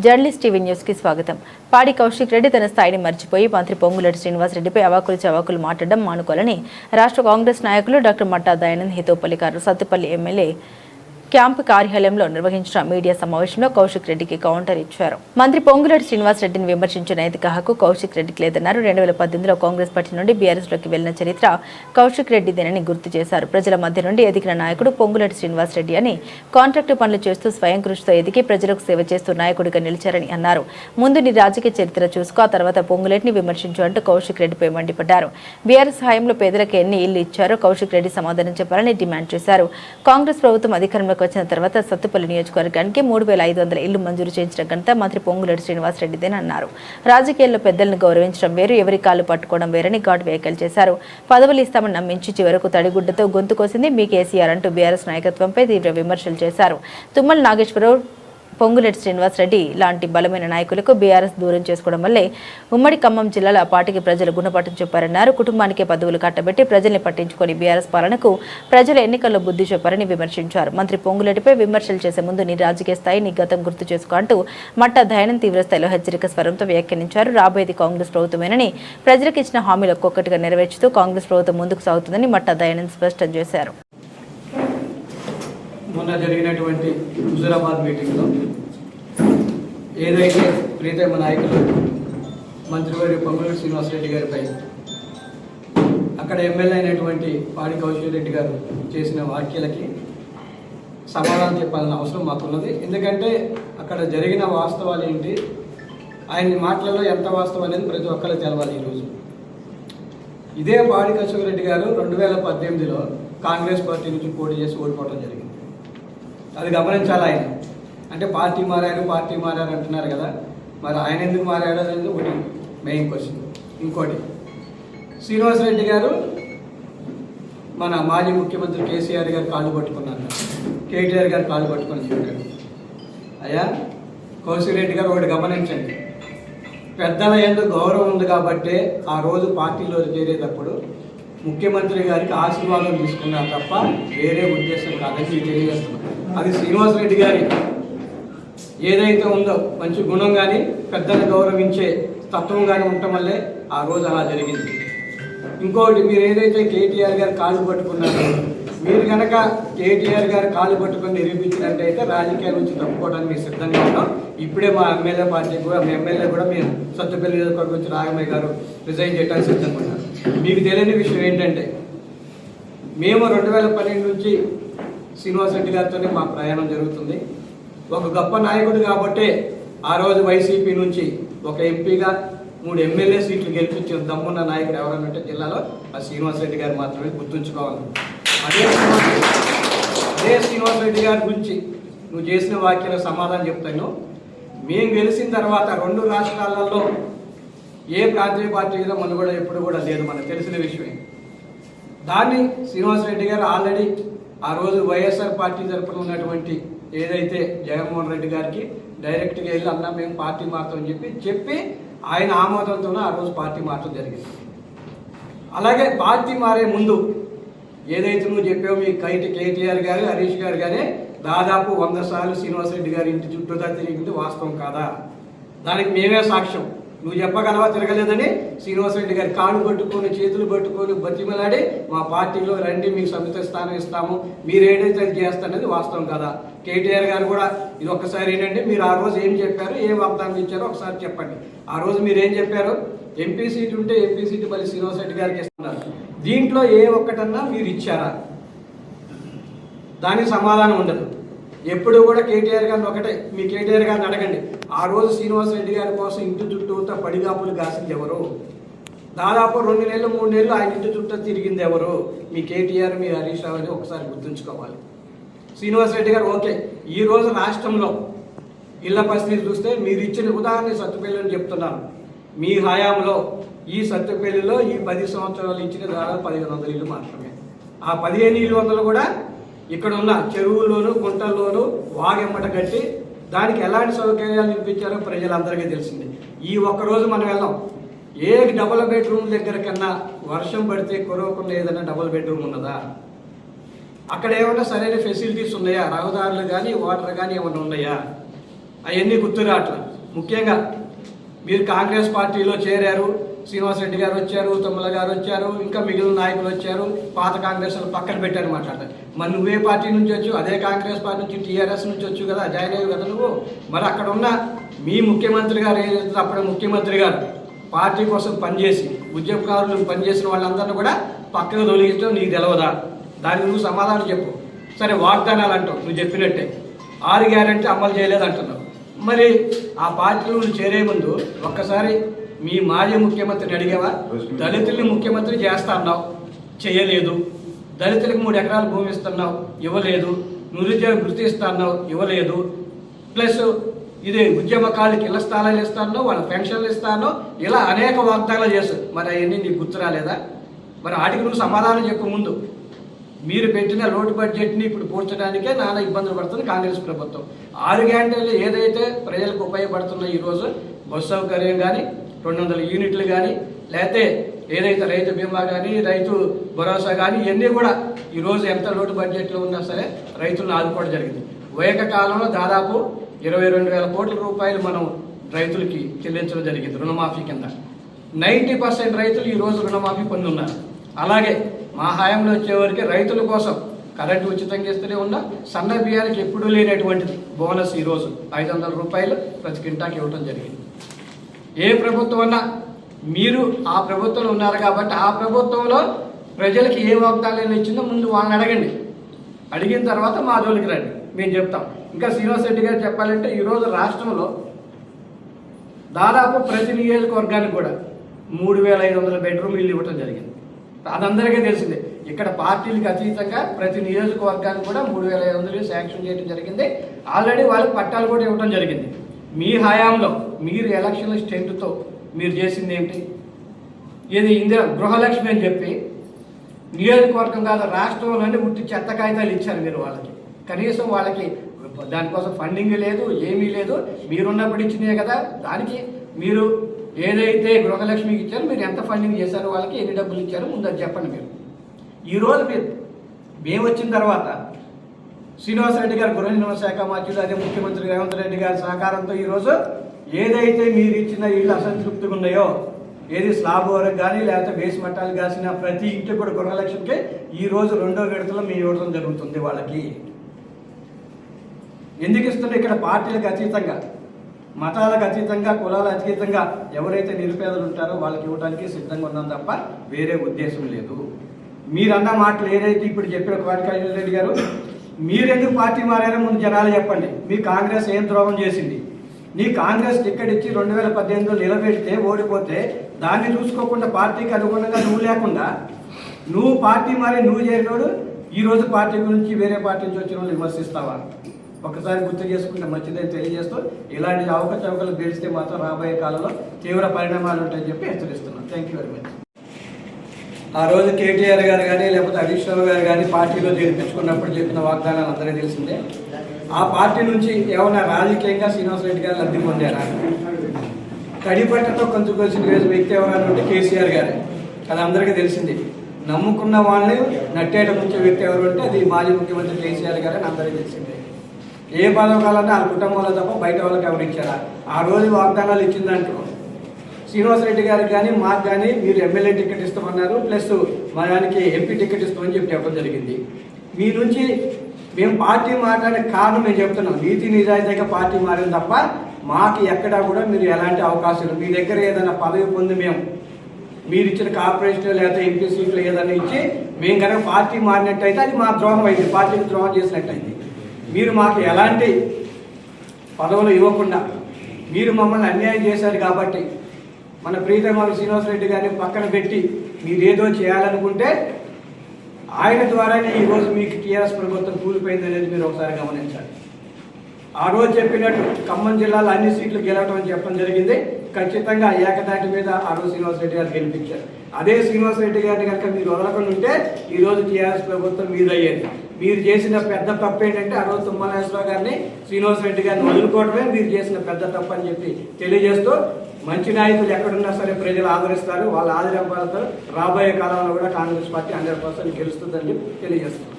Journalist TV news కి స్వాగతం. పాడి కౌశిక్ రెడ్డి తన స్థాయిని మర్చిపోయి మంత్రి పొంగులేటి శ్రీనివాస్ రెడ్డిపై అవాకులు చవాకులు మాట్లాడడం మానుకోవాలని రాష్ట్ర కాంగ్రెస్ నాయకులు డాక్టర్ మట్టా దయానంద్ హితవు పలికారు. సత్తుపల్లి ఎమ్మెల్యే క్యాంపు కార్యాలయంలో నిర్వహించిన మీడియా సమావేశంలో కౌశిక్ రెడ్డికి కౌంటర్ ఇచ్చారు. మంత్రి పొంగులేటి శ్రీనివాస్ రెడ్డిని విమర్శించిన నైతిక హక్కు కౌశిక్ రెడ్డికి లేదన్నారు. 2018లో కాంగ్రెస్ పార్టీ నుండి బీఆర్ఎస్ లోకి వెళ్లిన చరిత్ర కౌశిక్ రెడ్డిదేనని గుర్తు చేశారు. ప్రజల మధ్య నుండి ఎదిగిన నాయకుడు పొంగులేటి శ్రీనివాస్ రెడ్డి అని, కాంట్రాక్టు పనులు చేస్తూ స్వయం కృషితో ఎదిగి ప్రజలకు సేవ చేస్తూ నాయకుడిగా నిలిచారని అన్నారు. ముందు నీ రాజకీయ చరిత్ర చూసుకో, ఆ తర్వాత పొంగులేటిని విమర్శించు అంటూ కౌశిక్ రెడ్డిపై మండిపడ్డారు. బీఆర్ఎస్ హయాంలో పేదలకు ఎన్ని ఇళ్లు ఇచ్చారో కౌశిక్ రెడ్డి సమాధానం చెప్పాలని డిమాండ్ చేశారు. కాంగ్రెస్ ప్రభుత్వం అధికారంలో వచ్చిన తర్వాత సత్తుపల్లి నియోజకవర్గానికి 3500 ఇళ్లు మంజూరు చేయించిన ఘనత మంత్రి పొంగులేటి శ్రీనివాస్ రెడ్డిదేనన్నారు. రాజకీయాల్లో పెద్దలను గౌరవించడం వేరు, ఎవరి కాళ్ళు పట్టుకోవడం వేరని ఘాటు వ్యాఖ్యలు చేశారు. పదవులు ఇస్తామని నమ్మించి చివరకు తడిగుడ్డతో గొంతు కోసింది మీ కేసీఆర్ అంటూ బీఆర్ఎస్ నాయకత్వంపై తీవ్ర విమర్శలు చేశారు. తుమ్మల నాగేశ్వరరావు, పొంగులేటి శ్రీనివాస్ రెడ్డి లాంటి బలమైన నాయకులకు బీఆర్ఎస్ దూరం చేసుకోవడం వల్లే ఉమ్మడి ఖమ్మం జిల్లాలో ఆ పార్టీకి ప్రజలు గుణపాఠం చెప్పారన్నారు. కుటుంబానికే పదవులు కట్టబెట్టి ప్రజల్ని పట్టించుకొని బీఆర్ఎస్ పాలనకు ప్రజలు ఎన్నికల్లో బుద్ధి చెప్పారని విమర్శించారు. మంత్రి పొంగులేటిపై విమర్శలు చేసే ముందు నీ రాజకీయ స్థాయి, నీ గతం గుర్తు చేసుకో అంటూ మట్టా దయానంద్ తీవ్రస్థాయిలో హెచ్చరిక స్వరంతో వ్యాఖ్యానించారు. రాబోయేది కాంగ్రెస్ ప్రభుత్వమేనని, ప్రజలకు ఇచ్చిన హామీలు ఒక్కొక్కటిగా నెరవేర్చుతూ కాంగ్రెస్ ప్రభుత్వం ముందుకు సాగుతుందని మట్టా దయానంద్ స్పష్టం చేశారు. మొన్న జరిగినటువంటి హుజూరాబాద్ మీటింగ్లో ఏదైతే ప్రీతమ నాయకులు మంత్రివర్య పొంగులేటి శ్రీనివాస్ రెడ్డి గారిపై అక్కడ ఎమ్మెల్యే అయినటువంటి పాడి కౌశిక్ రెడ్డి గారు చేసిన వ్యాఖ్యలకి సమాధానం చెప్పాల్సిన అవసరం మాకున్నది. ఎందుకంటే అక్కడ జరిగిన వాస్తవాలు ఏంటి, ఆయన మాటలలో ఎంత వాస్తవం అనేది ప్రతి ఒక్కరికి తెలవాలి. ఈరోజు ఇదే పాడి కౌశిక్ రెడ్డి గారు 2018లో కాంగ్రెస్ పార్టీ నుంచి పోటీ చేసి ఓడిపోవడం జరిగింది. అది గమనించాలి. ఆయన అంటే పార్టీ మారారు అంటున్నారు కదా, మరి ఆయన ఎందుకు మారాడు అనేది ఒకటి మెయిన్ క్వశ్చన్. ఇంకోటి, శ్రీనివాస్ రెడ్డి గారు మన మాజీ ముఖ్యమంత్రి కేసీఆర్ గారు కాళ్ళు పట్టుకున్నారు, కేటీఆర్ గారు కాళ్ళు పట్టుకొని చెప్పారు. అయ్యా కౌశిక్ రెడ్డి గారు ఒకటి గమనించండి, పెద్దల ఎందుకు గౌరవం ఉంది కాబట్టి ఆ రోజు పార్టీలో చేరేటప్పుడు ముఖ్యమంత్రి గారికి ఆశీర్వాదం తీసుకున్నారు తప్ప వేరే ఉద్దేశం కాదని మీకు తెలియజేస్తున్నాను. అది శ్రీనివాస్ రెడ్డి గారి ఏదైతే ఉందో మంచి గుణం కానీ, పెద్దలను గౌరవించే తత్వం కానీ ఉండటం వల్లే ఆ రోజు అలా జరిగింది. ఇంకోటి, మీరు ఏదైతే కేటీఆర్ గారు కాళ్ళు పట్టుకున్నారో, మీరు కనుక కేటీఆర్ గారు కాళ్ళు పట్టుకొని నిరూపించినట్టయితే రాజకీయాల నుంచి తప్పుకోవడానికి మీరు సిద్ధంగా ఉన్నాం. ఇప్పుడే మా ఎమ్మెల్యే పార్టీ కూడా, మీ ఎమ్మెల్యే కూడా మేము సత్తుపల్లి నియోజకవర్గం నుంచి రాఘమయ్య గారు రిజైన్ చేయడానికి సిద్ధంగా ఉన్నారు. మీకు తెలియని విషయం ఏంటంటే, మేము 2012 నుంచి శ్రీనివాస్ రెడ్డి గారితోనే మా ప్రయాణం జరుగుతుంది. ఒక గొప్ప నాయకుడు కాబట్టే ఆ రోజు వైసీపీ నుంచి ఒక ఎంపీగా 3 ఎమ్మెల్యే సీట్లు గెలిపించిన దమ్మున్న నాయకుడు ఎవరన్నట్టే జిల్లాలో ఆ శ్రీనివాస్ రెడ్డి గారు మాత్రమే గుర్తుంచుకోవాలి. అదే శ్రీనివాస్ రెడ్డి గారి గురించి నువ్వు చేసిన వ్యాఖ్యలకు సమాధానం చెప్తాను. మేము గెలిచిన తర్వాత 2 రాష్ట్రాలలో ఏ ప్రాంతీయ పార్టీ మీద మనుగడ ఎప్పుడు కూడా లేదు, మనకు తెలిసిన విషయమే. దాన్ని శ్రీనివాస్ రెడ్డి గారు ఆల్రెడీ ఆ రోజు వైఎస్ఆర్ పార్టీ తరఫున ఉన్నటువంటి ఏదైతే జగన్మోహన్ రెడ్డి గారికి డైరెక్ట్గా వెళ్ళి అన్నా మేము పార్టీ మారుతామని చెప్పి ఆయన ఆమోదంతోనే ఆ రోజు పార్టీ మారడం జరిగింది. అలాగే పార్టీ మారే ముందు ఏదైతే నువ్వు చెప్పావో మీ కేటీఆర్ గారు, హరీష్ గారు కానీ దాదాపు 100 సార్లు శ్రీనివాస్ రెడ్డి గారి ఇంటి చుట్టూతా తిరిగింది వాస్తవం కాదా? దానికి మేమే సాక్ష్యం. నువ్వు చెప్పగలవా తిరగలేదని? శ్రీనివాస్ రెడ్డి గారి కాళ్ళు పట్టుకొని, చేతులు పట్టుకొని బతిమలాడి మా పార్టీలో రండి, మీకు సమిత స్థానం ఇస్తాము, మీరు ఏదైతే చేస్తారనేది వాస్తవం కదా. కేటీఆర్ గారు కూడా ఇది ఒక్కసారి ఏంటంటే, మీరు ఆ రోజు ఏం చెప్పారు, ఏం వాగ్దానం ఇచ్చారో ఒకసారి చెప్పండి. ఆ రోజు మీరు ఏం చెప్పారు? ఎంపీ సీటు ఉంటే ఎంపీ సీటు మళ్ళీ శ్రీనివాస్ రెడ్డి గారికి ఇస్తున్నారు. దీంట్లో ఏ ఒక్కటన్నా మీరు ఇచ్చారా? దానికి సమాధానం ఉండదు. ఎప్పుడు కూడా కేటీఆర్ గారిని ఒకటే, మీ కేటీఆర్ గారిని అడగండి, ఆ రోజు శ్రీనివాస్ రెడ్డి గారి కోసం ఇంటి చుట్టూతో పడిగాపులు కాసింది ఎవరు? దాదాపు 2 నెలలు 3 నెలలు ఆయన ఇంటి చుట్టూ తిరిగింది ఎవరు? మీ కేటీఆర్, మీ హరీష్ రావు అని ఒకసారి గుర్తుంచుకోవాలి. శ్రీనివాస్ రెడ్డి గారు ఓకే, ఈ రోజు రాష్ట్రంలో ఇళ్ల పరిస్థితి చూస్తే మీరు ఇచ్చిన ఉదాహరణ సత్తుపల్లి అని చెప్తున్నాను. మీ హయాంలో ఈ సత్తుపల్లిలో ఈ 10 సంవత్సరాలు ఇచ్చిన దాదాపు 1500 ఇళ్ళు మాత్రమే. ఆ 1500 కూడా ఇక్కడ ఉన్న చెరువుల్లోనూ కుంటల్లోనూ వాగెమ్మట కట్టి దానికి ఎలాంటి సౌకర్యాలు ఇప్పించారో ప్రజలందరికీ తెలిసింది. ఈ ఒక్కరోజు మనం వెళ్ళాం, ఏ డబుల్ బెడ్రూమ్ దగ్గర కన్నా వర్షం పడితే కురవకుండా ఏదైనా డబుల్ బెడ్రూమ్ ఉన్నదా? అక్కడ ఏమైనా సరైన ఫెసిలిటీస్ ఉన్నాయా? రహదారులు కానీ వాటర్ కానీ ఏమైనా ఉన్నాయా? అవన్నీ గుర్తు రావట్లేదు. ముఖ్యంగా మీరు కాంగ్రెస్ పార్టీలో చేరారు, శ్రీనివాసరెడ్డి గారు వచ్చారు, తుమ్మల గారు వచ్చారు, ఇంకా మిగిలిన నాయకులు వచ్చారు, పాత కాంగ్రెస్ పక్కన పెట్టారు మాట్లాడతారు. మరి నువ్వే పార్టీ నుంచి వచ్చు, అదే కాంగ్రెస్ పార్టీ నుంచి టీఆర్ఎస్ నుంచి వచ్చు కదా, జాయిన్ అయ్యి కదా నువ్వు. మరి అక్కడ ఉన్న మీ ముఖ్యమంత్రి గారు ఏదైతే అప్పుడే ముఖ్యమంత్రి గారు పార్టీ కోసం పనిచేసి ఉద్యమకారులు పనిచేసిన వాళ్ళందరినీ కూడా పక్కకు తొలగించడం నీకు తెలవదా? దానికి నువ్వు సమాధానం చెప్పు. సరే, వాగ్దానాలు అంటావు, నువ్వు చెప్పినట్టే 6 గ్యారెంటీ అమలు చేయలేదు అంటున్నావు. మరి ఆ పార్టీలో నువ్వు చేరే ముందు ఒక్కసారి మీ మాజీ ముఖ్యమంత్రిని అడిగావా? దళితుల్ని ముఖ్యమంత్రి చేస్తా అన్నావు, చేయలేదు. దళితులకు 3 ఎకరాల భూమి ఇస్తున్నావు, ఇవ్వలేదు. నిరుద్యోగ వృత్తి ఇస్తా అన్నావు, ఇవ్వలేదు. ప్లస్ ఇది ఉద్యమకారులకి ఇళ్ల స్థలాలు ఇస్తాను, వాళ్ళ పెన్షన్లు ఇస్తాను, ఇలా అనేక వాగ్దానాలు చేస్తారు. మరి అవన్నీ నీకు గుర్తు రాలేదా? మరి వాటికి నువ్వు సమాధానం చెప్పు ముందు. మీరు పెట్టిన లోటు బడ్జెట్ని ఇప్పుడు పూడ్చడానికే నానా ఇబ్బందులు పడుతుంది కాంగ్రెస్ ప్రభుత్వం. 6 గ్యారెంటీలు ఏదైతే ప్రజలకు ఉపయోగపడుతున్నాయో ఈరోజు బస్సు సౌకర్యం కానీ, 200 యూనిట్లు కానీ, లేకపోతే ఏదైతే రైతు బీమా కానీ, రైతు భరోసా కానీ, ఇవన్నీ కూడా ఈరోజు ఎంత లోటు బడ్జెట్లో ఉన్నా సరే రైతులను ఆదుకోవడం జరిగింది. ఏకకాలంలో దాదాపు 22,000 కోట్ల రూపాయలు మనం రైతులకి చెల్లించడం జరిగింది రుణమాఫీ కింద. 90% రైతులు ఈరోజు రుణమాఫీ పొందున్నారు. అలాగే మా హయాంలో వచ్చేవరకు రైతుల కోసం కరెంటు ఉచితంగా ఇస్తూనే ఉన్నా. సన్న బియ్యానికి ఎప్పుడూ లేనటువంటిది బోనస్ ఈరోజు 500 రూపాయలు ప్రతి కింటాకి ఇవ్వడం జరిగింది. ఏ ప్రభుత్వం అన్నా మీరు ఆ ప్రభుత్వంలో ఉన్నారు కాబట్టి ఆ ప్రభుత్వంలో ప్రజలకి ఏ వాగ్దానాలు ఇచ్చిందో ముందు వాళ్ళని అడగండి. అడిగిన తర్వాత మా జోలికి రండి, మేము చెప్తాం. ఇంకా శ్రీనివాసరెడ్డి గారు చెప్పాలంటే ఈరోజు రాష్ట్రంలో దాదాపు ప్రతి నియోజకవర్గానికి కూడా 3,500 బెడ్రూమ్ ఇల్లు ఇవ్వడం జరిగింది. అదందరికీ తెలిసిందే. ఇక్కడ పార్టీలకు అతీతంగా ప్రతి నియోజకవర్గానికి కూడా 3,500 శాంక్షన్ చేయడం జరిగింది. ఆల్రెడీ వాళ్ళకి పట్టాలు కూడా ఇవ్వడం జరిగింది. మీ హయాంలో మీరు ఎలక్షన్ల స్టెంట్తో మీరు చేసింది ఏమిటి? ఇది గృహలక్ష్మి అని చెప్పి నియోజకవర్గం కాదు రాష్ట్రంలోనే ఉట్టి చెత్త కాగితాలు ఇచ్చారు మీరు వాళ్ళకి. కనీసం వాళ్ళకి దానికోసం ఫండింగ్ లేదు, ఏమీ లేదు. మీరున్నప్పుడు ఇచ్చినాయి కదా. దానికి మీరు ఏదైతే గృహలక్ష్మికి ఇచ్చారో మీరు ఎంత ఫండింగ్ చేశారో, వాళ్ళకి ఎన్ని డబ్బులు ఇచ్చారో ముందు అది చెప్పండి. మీరు ఈరోజు మేము వచ్చిన తర్వాత శ్రీనివాసరెడ్డి గారు గృహ నిర్మాణ శాఖ మంత్రులు, అదే ముఖ్యమంత్రి రేవంత్ రెడ్డి గారి సహకారంతో ఈరోజు ఏదైతే మీరు ఇచ్చిన ఇళ్ళు అసంతృప్తిగా ఉన్నాయో, ఏది స్లాబ్ వరకు కానీ లేకపోతే బేస్ మట్టాలు కాసిన ప్రతి ఇంటికి కూడా గృహలక్ష్మికి ఈరోజు 2వ విడతలో మేము ఇవ్వడం జరుగుతుంది. వాళ్ళకి ఎందుకు ఇస్తుంటే ఇక్కడ పార్టీలకు అతీతంగా, మతాలకు అతీతంగా, కులాలకు అతీతంగా ఎవరైతే నిరుపేదలు ఉంటారో వాళ్ళకి ఇవ్వడానికి సిద్ధంగా ఉన్నాం తప్ప వేరే ఉద్దేశం లేదు. మీరన్న మాటలు ఏదైతే ఇప్పుడు చెప్పిన కోటికాశీ రెడ్డి గారు, మీరెందుకు పార్టీ మారారో ముందు జనాలు చెప్పండి. మీ కాంగ్రెస్ ఏం ద్రోహం చేసింది? నీ కాంగ్రెస్ టికెట్ ఇచ్చి 2018లో నిలబెడితే ఓడిపోతే దాన్ని చూసుకోకుండా పార్టీకి అనుగుణంగా నువ్వు లేకుండా నువ్వు పార్టీ మారి నువ్వు చేరినోడు ఈరోజు పార్టీ గురించి వేరే పార్టీ నుంచి వచ్చిన వాళ్ళు విమర్శిస్తావా? ఒకసారి గుర్తు చేసుకుంటే మంచిదని తెలియజేస్తూ ఇలాంటి అవకతవకలు తెలిస్తే మాత్రం రాబోయే కాలంలో తీవ్ర పరిణామాలు ఉంటాయని చెప్పి హెచ్చరిస్తున్నాను. Thank you very much. ఆ రోజు కేటీఆర్ గారు కానీ లేకపోతే హరీష్ రావు గారు కానీ పార్టీలో చేర్పించుకున్నప్పుడు చెప్పిన వాగ్దానాలు అందరికీ తెలిసిందే. ఆ పార్టీ నుంచి ఏమన్నా రాజకీయంగా శ్రీనివాసరెడ్డి గారు లబ్ధి పొందారా? కడిపట్టతో కొంచెం వేసిన వ్యక్తి ఎవరైనా ఉంటే కేసీఆర్ గారే, అది అందరికీ తెలిసింది. నమ్ముకున్న వాళ్ళని నట్టేట ముంచే వ్యక్తి ఎవరు అంటే అది మాజీ ముఖ్యమంత్రి కేసీఆర్ గారని అందరికీ తెలిసిందే. ఏ పదవకాలన్నా వాళ్ళ కుటుంబంలో తప్ప బయట వాళ్ళకి ఎవరు ఇచ్చారా? ఆ రోజు వాగ్దానాలు ఇచ్చిందంటూ శ్రీనివాసరెడ్డి గారికి కానీ మాకు కానీ మీరు ఎమ్మెల్యే టికెట్ ఇస్తామన్నారు, ప్లస్ మా దానికి ఎంపీ టికెట్ ఇస్తామని చెప్పి చెప్పడం జరిగింది. మీ నుంచి మేము పార్టీ మారడానికి కారణం మేము చెప్తున్నాం, నీతి నిజాయితీగా పార్టీ మారింది తప్ప మాకు ఎక్కడా కూడా మీరు ఎలాంటి అవకాశాలు మీ దగ్గర ఏదైనా పదవి పొంది మీరు ఇచ్చిన కార్పొరేషన్ లేదా ఎంపీ సీట్లు ఏదైనా ఇచ్చి మేము కనుక పార్టీ మారినట్టయితే అది మా ద్రోహం అయింది, పార్టీకి ద్రోహం చేసినట్టయింది. మీరు మాకు ఎలాంటి పదవులు ఇవ్వకుండా మీరు మమ్మల్ని అన్యాయం చేశారు కాబట్టి మన ప్రీతమ శ్రీనివాసరెడ్డి గారిని పక్కన పెట్టి మీరేదో చేయాలనుకుంటే ఆయన ద్వారానే ఈరోజు మీకు టీఆర్ఎస్ ప్రభుత్వం కూలిపోయింది అనేది మీరు ఒకసారి గమనించాలి. ఆ రోజు చెప్పినట్టు ఖమ్మం జిల్లాలో అన్ని సీట్లు గెలవడం అని చెప్పడం జరిగింది. ఖచ్చితంగా ఏకదాటి మీద ఆ రోజు శ్రీనివాసరెడ్డి గారు గెలిపించారు. అదే శ్రీనివాసరెడ్డి గారిని కనుక మీరు వదలకుండా ఉంటే ఈరోజు టీఆర్ఎస్ ప్రభుత్వం మీద అయ్యేది. మీరు చేసిన పెద్ద తప్పు ఏంటంటే ఆ రోజు తుమ్మలేశ్వరరావు గారిని శ్రీనివాసరెడ్డి గారిని వదులుకోవడమే మీరు చేసిన పెద్ద తప్పు అని చెప్పి తెలియజేస్తూ, మంచి నాయకులు ఎక్కడున్నా సరే ప్రజలు ఆదరిస్తారు, వాళ్ళ ఆదరింపాలతో రాబోయే కాలంలో కూడా కాంగ్రెస్ పార్టీ 100% గెలుస్తుందని తెలియజేస్తున్నారు.